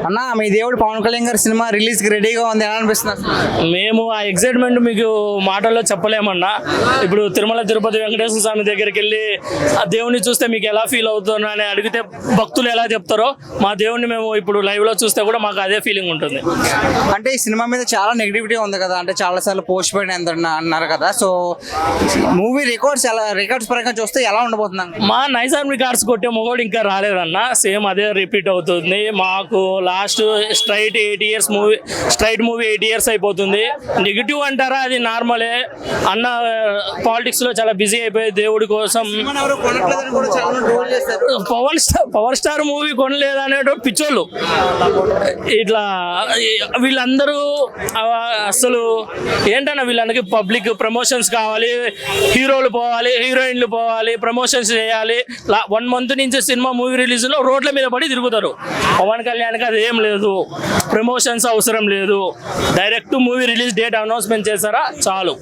అన్న మీ దేవుడు పవన్ కళ్యాణ్ గారి సినిమా రిలీజ్ కి రెడీగా ఉంది, ఎలా అనిపిస్తుంది అసలు? మేము ఆ ఎక్సైట్మెంట్ మీకు మాటల్లో చెప్పలేమన్నా. ఇప్పుడు తిరుమల తిరుపతి వెంకటేశ్వర స్వామి దగ్గరికి వెళ్ళి ఆ దేవుని చూస్తే మీకు ఎలా ఫీల్ అవుతుందో అని అడిగితే భక్తులు ఎలా చెప్తారో, మా దేవుడిని మేము ఇప్పుడు లైవ్ లో చూస్తే కూడా మాకు అదే ఫీలింగ్ ఉంటుంది. అంటే ఈ సినిమా మీద చాలా నెగిటివిటీ ఉంది కదా, అంటే చాలా సార్లు పోస్ట్ పోయిన అన్నారు కదా, సో మూవీ రికార్డ్స్ పరంగా చూస్తే ఎలా ఉండబోతుంది? మా నైజాం రికార్డ్స్ కొట్టే మొగోడు ఇంకా రాలేదన్న, సేమ్ అదే రిపీట్ అవుతుంది. మాకు last straight 8 years movie, straight movie 8 years అయిపోతుంది. నెగిటివ్ అంటారా, అది నార్మలే అన్న. పాలిటిక్స్ లో చాలా బిజీ అయిపోయి దేవుడి కోసం పవర్ స్టార్ మూవీ కొనలేదు అనేటువంటి పిచ్చోళ్ళు ఇట్లా వీళ్ళందరూ అసలు ఏంటన్నా, వీళ్ళందరికీ పబ్లిక్ ప్రమోషన్స్ కావాలి, హీరోలు పోవాలి, హీరోయిన్లు పోవాలి, ప్రమోషన్స్ చేయాలి. 1 month నుంచి సినిమా మూవీ రిలీజ్ లో రోడ్ల మీద పడి తిరుగుతారు. పవన్ కళ్యాణ్కి అది ఏం లేదు, ప్రమోషన్స్ అవసరం లేదు, direct movie release date announcement చేశారా చాలు,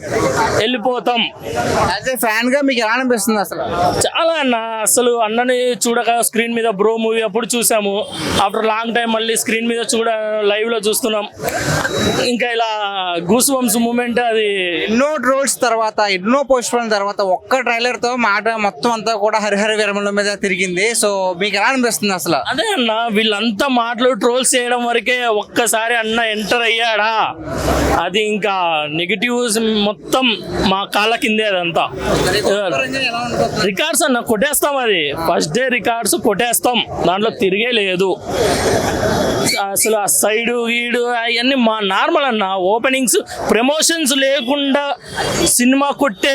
వెళ్ళిపోతాం. యాజ్ ఏ ఫ్యాన్ గా మీకు ఎలా అనిపిస్తుంది అసలు? చాలా అన్న, అసలు అన్నని చూడక స్క్రీన్ మీద బ్రో మూవీ అప్పుడు చూసాము, ఆఫ్టర్ లాంగ్ టైం మళ్ళీ స్క్రీన్ మీద లైవ్ లో చూస్తున్నాం. ఇంకా ఇలా గూస్ బంప్స్ మూమెంట్, అది ఎన్నో ట్రోల్స్ తర్వాత, ఎన్నో పోస్ట్ పోయిన తర్వాత ఒక్క ట్రైలర్ తో మాట మొత్తం అంతా కూడా హరిహర వీరమల మీద తిరిగింది. సో మీకు ఎలా అనిపిస్తుంది అసలు? అదే అన్న, వీళ్ళంతా మాటలు ట్రోల్స్ చేయడం వరకే. ఒక్కసారి అన్న ఎంటర్ అయ్యాడా, అది ఇంకా నెగిటివ్స్ మొత్తం మా కాళ్ళ కిందే. అదంతా రికార్డ్స్ అన్న కొట్టేస్తాం, అది ఫస్ట్ డే రికార్డ్స్ కొట్టేస్తాం, దాంట్లో తిరిగే లేదు అసలు. ఆ సైడు గీడు అవన్నీ మా నార్మల్ అన్న. ఓపెనింగ్స్ ప్రమోషన్స్ లేకుండా సినిమా కొట్టే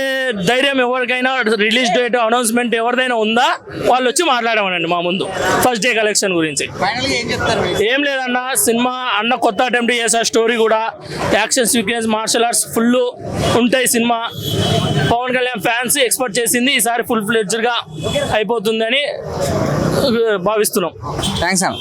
ధైర్యం ఎవరికైనా, రిలీజ్ డేట్ అనౌన్స్మెంట్ ఎవరిదైనా ఉందా, వాళ్ళు వచ్చి మాట్లాడమనండి మా ముందు ఫస్ట్ డే కలెక్షన్ గురించి. ఏం లేదన్న, సినిమా అన్న కొత్త అటెంప్ట్ చేసే స్టోరీ కూడా, action sequence, martial arts full ఉంటాయి. Cinema Pawan Kalyan fans expect చేసింది ఈసారి ఫుల్ ఫ్లెడ్జ్డ్ గా అయిపోతుందని భావిస్తున్నాం. థ్యాంక్స్ అన్న.